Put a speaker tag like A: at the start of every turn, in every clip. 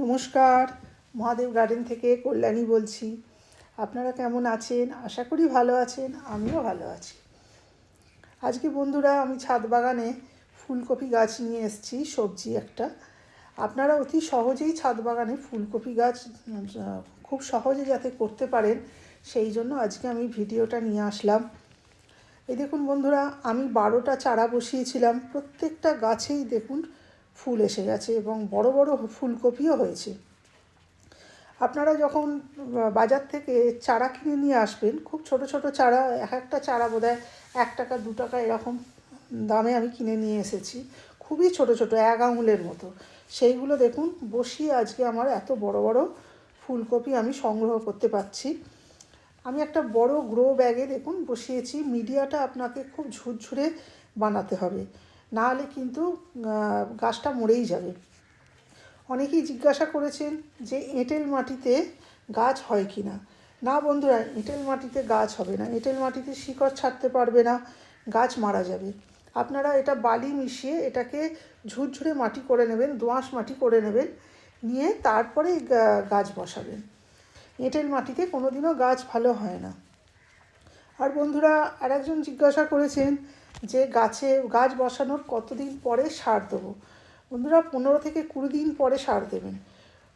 A: নমস্কার, মহাদেব গার্ডেন থেকে কল্যাণী বলছি। আপনারা কেমন আছেন? আশা করি ভালো আছেন, আমিও ভালো আছি। আজকে বন্ধুরা আমি ছাদ বাগানে ফুলকপি গাছ নিয়ে এসেছি, সবজি একটা। আপনারা অতি সহজেই ছাদ বাগানে ফুলকপি গাছ খুব সহজে যাতে করতে পারেন সেই জন্য আজকে আমি ভিডিওটা নিয়ে আসলাম। এই দেখুন বন্ধুরা, আমি 12টা চারা বসিয়েছিলাম, প্রত্যেকটা গাছেই দেখুন ফুল এসে গেছে এবং বড় বড় ফুলকপিও হয়েছে। আপনারা যখন বাজার থেকে চারা কিনে নিয়ে আসবেন, খুব ছোট ছোট চারা, এক একটা চারা বোধহয় 1 টাকা 2 টাকা এরকম দামে আমি কিনে নিয়ে এসেছি। খুবই ছোট ছোট, 1 আঙুলের মতো। সেইগুলো দেখুন বসিয়ে আজকে আমার এত বড় বড় ফুলকপি আমি সংগ্রহ করতে পারছি। আমি একটা বড় গ্রো ব্যাগে দেখুন বসিয়েছি। মিডিয়াটা আপনাকে খুব ঝুরঝুরে বানাতে হবে, নাহলে কিন্তু গাছটা মরেই যাবে। অনেকেই জিজ্ঞাসা করেছেন যে এঁটেল মাটিতে গাছ হয় কি না। না বন্ধুরা, এঁটেল মাটিতে গাছ হবে না। এঁটেল মাটিতে শিকড় ছাড়তে পারবে না, গাছ মারা যাবে। আপনারা এটা বালি মিশিয়ে এটাকে ঝুরঝুরে মাটি করে নেবেন, দোআঁশ মাটি করে নেবেন, নিয়ে তারপরে গাছ বসাবেন। এঁটেল মাটিতে কোনোদিনও গাছ ভালো হয় না। আর বন্ধুরা, আরেকজন জিজ্ঞাসা করেছেন যে গাছ বসানোর কতদিন পরে সার দেবো। বন্ধুরা, 15 থেকে 20 দিন পরে সার দেবেন।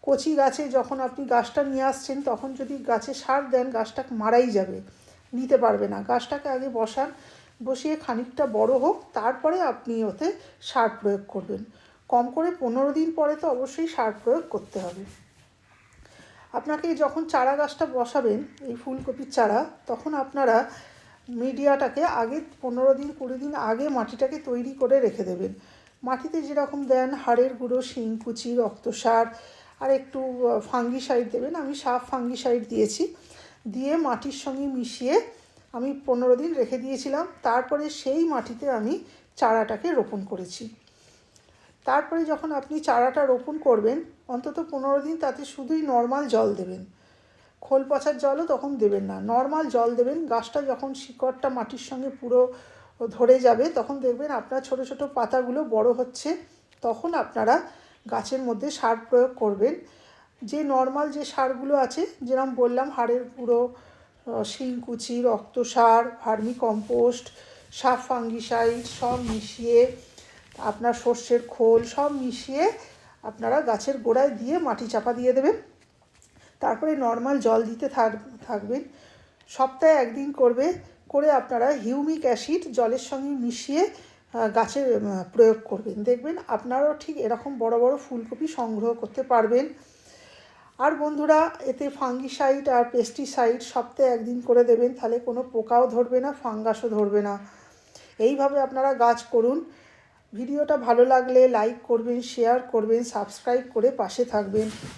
A: কচি গাছে যখন আপনি গাছটা নিয়ে আসছেন তখন যদি গাছে সার দেন, গাছটা মারাই যাবে, নিতে পারবে না। গাছটাকে আগে বসান, বসিয়ে খানিকটা বড় হোক, তারপরে আপনি ওতে সার প্রয়োগ করবেন। কম করে 15 দিন পরে তো অবশ্যই সার প্রয়োগ করতে হবে। আপনাকে যখন চারা গাছটা বসাবেন, এই ফুলকপির চারা, তখন আপনারা মিডিয়াটাকে আগে 15 দিন 20 দিন আগে মাটিটাকে তৈরি করে রেখে দেবেন। মাটিতে যেরকম দেন হাড়ের গুঁড়ো, শিংকুচি, রক্তসার আর একটু ফাঙ্গিসাইড দেবেন। আমি সাফ ফাঙ্গিসাইড দিয়েছি, দিয়ে মাটির সঙ্গে মিশিয়ে আমি 15 দিন রেখে দিয়েছিলাম। তারপরে সেই মাটিতে আমি চারাটাকে রোপণ করেছি। তারপরে যখন আপনি চারাটা রোপণ করবেন, অন্তত 15 দিন তাতে শুধুই নর্মাল জল দেবেন। খোল পচার জলও তখন দেবেন না, নর্মাল জল দেবেন। গাছটা যখন শিকড়টা মাটির সঙ্গে পুরো ধরে যাবে, তখন দেখবেন আপনার ছোট ছোট পাতাগুলো বড় হচ্ছে। তখন আপনারা গাছের মধ্যে সার প্রয়োগ করবেন। যে নর্মাল যে সারগুলো আছে, যেরকম বললাম, হাড়ের গুঁড়ো, শিংকুচি, রক্তসার, ভার্মি কম্পোস্ট, সাফ ফাঙ্গিসাইড সব মিশিয়ে, আপনার সর্ষের খোল সব মিশিয়ে আপনারা গাছের গোড়ায় দিয়ে মাটি চাপা দিয়ে দেবেন। তারপরে নর্মাল জল দিতে থাকবেন। সপ্তাহে 1 দিন করে আপনারা হিউমিক অ্যাসিড জলের সঙ্গে মিশিয়ে গাছে প্রয়োগ করবেন। দেখবেন আপনারাও ঠিক এরকম বড় বড় ফুলকপি সংগ্রহ করতে পারবেন। আর বন্ধুরা, এতে ফাঙ্গিসাইড আর পেস্টিসাইড সপ্তাহে 1 দিন করে দেবেন, তাহলে কোনো পোকাও ধরবে না, ফাঙ্গাসও ধরবে না। এইভাবে আপনারা গাছ করুন। ভিডিওটা ভালো লাগলে লাইক করবেন, শেয়ার করবেন, সাবস্ক্রাইব করে পাশে থাকবেন।